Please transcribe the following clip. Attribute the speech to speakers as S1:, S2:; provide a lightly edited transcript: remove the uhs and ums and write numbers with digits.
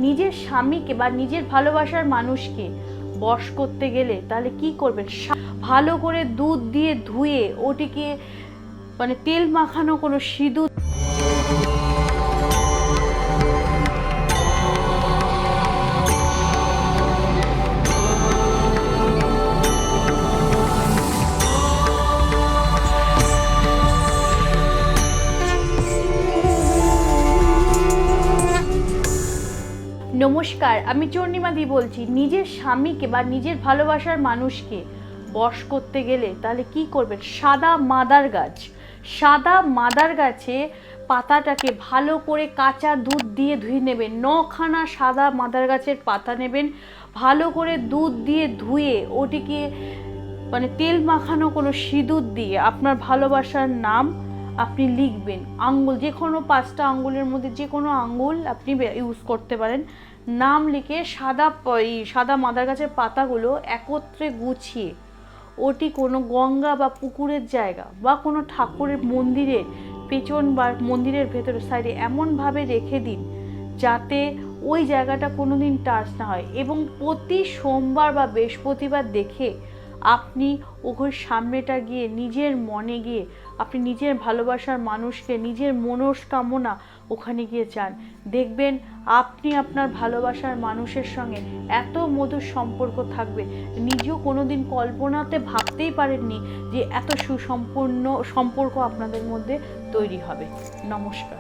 S1: নিজের স্বামীকে বা নিজের ভালোবাসার মানুষকে বশ করতে গেলে তাহলে কি করবেন? ভালো করে দুধ দিয়ে ধুয়ে ওটিকে তেল মাখানো কোনো সিঁদুর নমস্কার, আমি চন্ডিমাদি বলছি। নিজের স্বামীকে বা নিজের ভালোবাসার মানুষকে বশ করতে গেলে তাহলে কি করবেন? সাদা মাদার গাছে পাতাটাকে ভালো করে কাঁচা দুধ দিয়ে ধুয়ে নেবেন। 9খানা সাদা মাদার গাছের পাতা নেবেন, ভালো করে দুধ দিয়ে ধুয়ে ওটিকে তেল মাখানো কোনো সিঁদুর দিয়ে আপনার ভালোবাসার নাম আপনি লিখবেন। আঙ্গুল, যে কোনো 5টা আঙ্গুলের মধ্যে যে কোনো আঙ্গুল আপনি ইউজ করতে পারেন। নাম লিখে সাদা মাদার গাছের পাতাগুলো একত্রে গুছিয়ে ওটি কোনো গঙ্গা বা পুকুরের জায়গা বা কোনো ঠাকুরের মন্দিরের পেছন বা মন্দিরের ভেতরের সাইডে এমনভাবে রেখে দিন যাতে ওই জায়গাটা কোনো দিন টাচ না হয়। এবং প্রতি সোমবার বা বৃহস্পতিবার দেখে আপনি ওই সামনেটা গিয়ে নিজের মনে গিয়ে আপনি নিজের ভালোবাসার মানুষকে, নিজের মনস্কামনা ওখানে গিয়ে চান। দেখবেন আপনি আপনার ভালোবাসার মানুষের সঙ্গে এত মধুর সম্পর্ক থাকবে, নিজেও কোনোদিন কল্পনাতে ভাবতেই পারেননি যে এত সুসম্পন্ন সম্পর্ক আপনাদের মধ্যে তৈরি হবে। নমস্কার।